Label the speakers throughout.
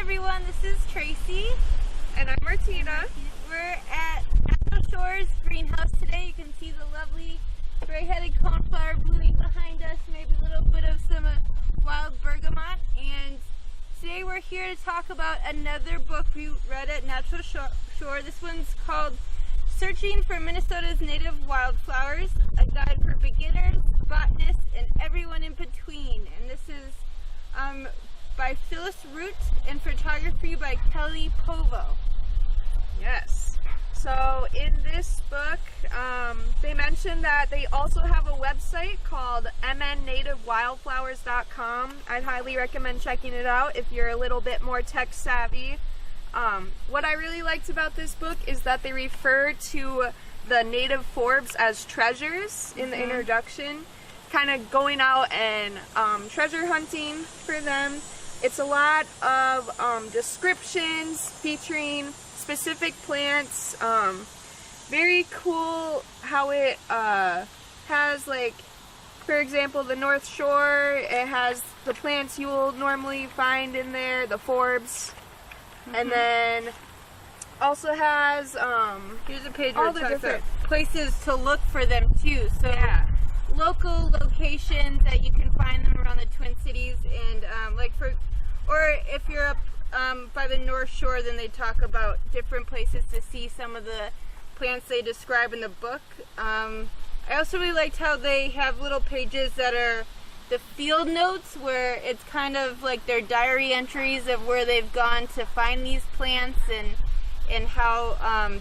Speaker 1: everyone, this is Tracy.
Speaker 2: And I'm Martina.
Speaker 1: We're at Natural Shores Greenhouse today. You can see the lovely gray-headed coneflower blooming behind us, maybe a little bit of some wild bergamot. And today we're here to talk about another book we read at Natural Shore. This one's called Searching for Minnesota's Native Wildflowers, a guide for beginners, botanists, and everyone in between. And this is by Phyllis Root and Photography by Kelly Povo.
Speaker 2: Yes. So in this book, they mentioned that they also have a website called mnnativewildflowers.com. I'd highly recommend checking it out if you're a little bit more tech savvy. What I really liked about this book is that they refer to the native forbs as treasures in the introduction, kind of going out and treasure hunting for them. It's a lot of descriptions featuring specific plants. Very cool how it has, like, for example, the North Shore. It has the plants you will normally find in there, the forbs. And then also has
Speaker 1: here's a page
Speaker 2: all
Speaker 1: where it
Speaker 2: the
Speaker 1: talks
Speaker 2: different
Speaker 1: about places to look for them too. So
Speaker 2: yeah.
Speaker 1: Local locations that you can find them around the Twin Cities, and or if you're up by the North Shore, then they talk about different places to see some of the plants they describe in the book. I also really liked how they have little pages that are the field notes, where it's kind of like their diary entries of where they've gone to find these plants and how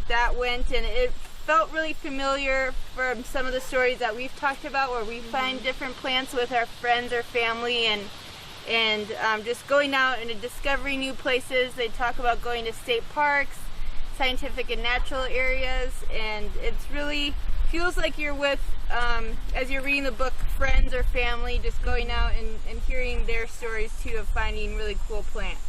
Speaker 1: that went, and it felt really familiar from some of the stories that we've talked about, where we find different plants with our friends or family, and just going out and discovering new places. They talk about going to state parks, scientific and natural areas, and it's really feels like you're with, as you're reading the book, friends or family, just going out and hearing their stories too of finding really cool plants.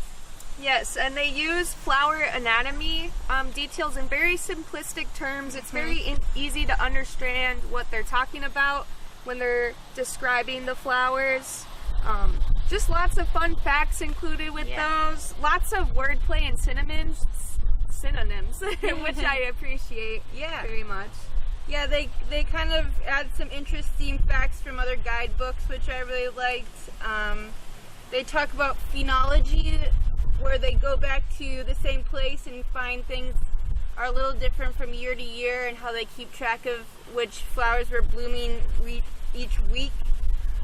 Speaker 2: Yes, and they use flower anatomy details in very simplistic terms. It's very easy to understand what they're talking about when they're describing the flowers. Just lots of fun facts included with those. Lots of wordplay and synonyms, which I appreciate very much.
Speaker 1: Yeah, they kind of add some interesting facts from other guidebooks, which I really liked. They talk about phenology, where they go back to the same place and find things are a little different from year to year, and how they keep track of which flowers were blooming each week.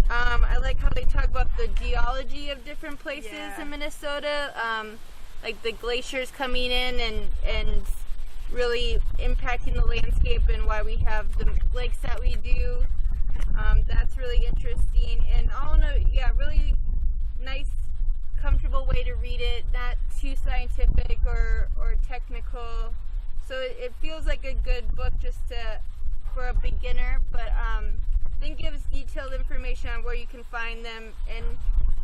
Speaker 1: I like how they talk about the geology of different places in Minnesota, like the glaciers coming in and really impacting the landscape, and why we have the lakes that we do. That's really interesting, and all in a really nice, comfortable way to read it, not too scientific or technical. So it feels like a good book just for a beginner, but then gives detailed information on where you can find them, and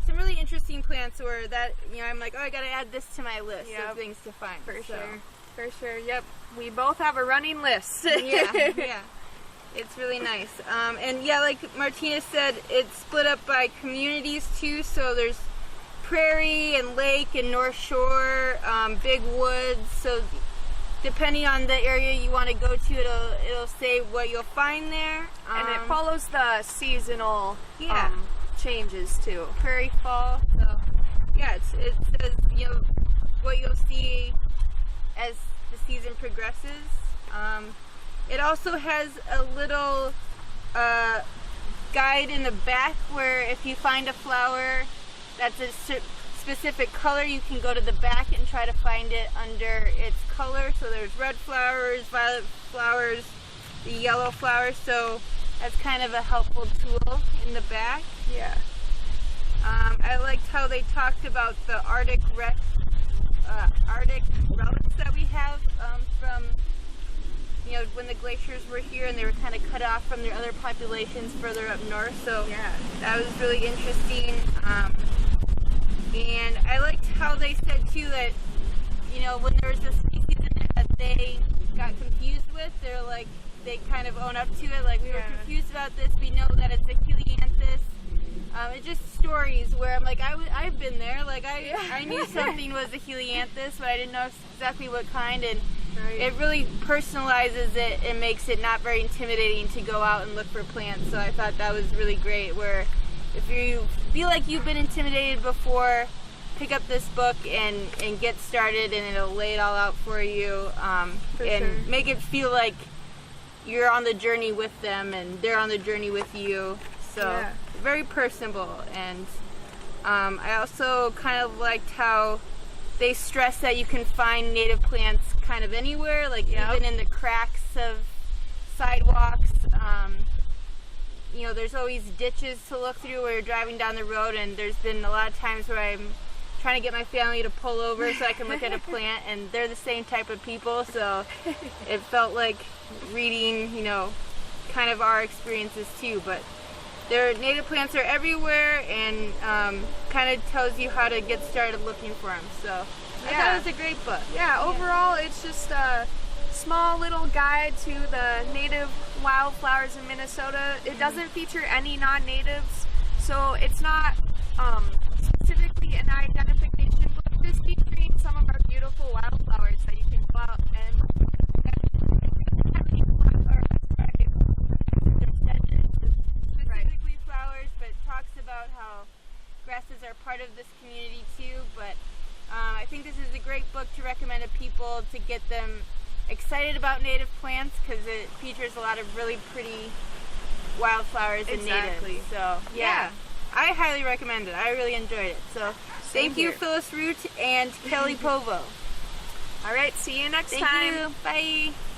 Speaker 1: some really interesting plants where that, I'm like, I gotta add this to my list of things to find.
Speaker 2: For sure. Yep. We both have a running list.
Speaker 1: yeah. It's really nice. And like Martina said, it's split up by communities too. So there's prairie and lake and North Shore, big woods. So depending on the area you want to go to, it'll say what you'll find there.
Speaker 2: And it follows the seasonal changes too.
Speaker 1: Prairie, fall. So it says what you'll see as the season progresses. It also has a little guide in the back, where if you find a flower that's a specific color, you can go to the back and try to find it under its color. So there's red flowers, violet flowers, the yellow flowers, so that's kind of a helpful tool in the back. I liked how they talked about the Arctic relics that we have from when the glaciers were here, and they were kind of cut off from their other populations further up north. So that was really interesting. And I liked how they said too that when there was a species in it that they got confused with, they kind of own up to it. Like, we were confused about this. We know that it's a helianthus. It's just stories where I'm like, I've been there. Like, I knew something was a helianthus, but I didn't know exactly what kind, and it really personalizes it and makes it not very intimidating to go out and look for plants. So I thought that was really great, where if you feel like you've been intimidated before, pick up this book and get started, and it'll lay it all out for you, make it feel like you're on the journey with them and they're on the journey with you. So very personable. And I also kind of liked how they stress that you can find native plants kind of anywhere, like even in the cracks of sidewalks. You know, there's always ditches to look through where you're driving down the road, and there's been a lot of times where I'm trying to get my family to pull over so I can look at a plant, and they're the same type of people, so it felt like reading, you know, kind of our experiences too. But their native plants are everywhere, and kind of tells you how to get started looking for them. So I thought it was a great book.
Speaker 2: Yeah, overall it's just a small little guide to the native wildflowers in Minnesota. It doesn't feature any non-natives, so it's not specifically an identification book. Just featuring some of our beautiful wildflowers that you can go out and
Speaker 1: specifically flowers, but talks about how grasses are part of this community too. But I think this is a great book to recommend to people to get them excited about native plants, because it features a lot of really pretty wildflowers and natives. So yeah, I highly recommend it. I really enjoyed it. So thank you, Phyllis Root and Kelly Povo.
Speaker 2: All right, see you next time.
Speaker 1: Thank you. Bye.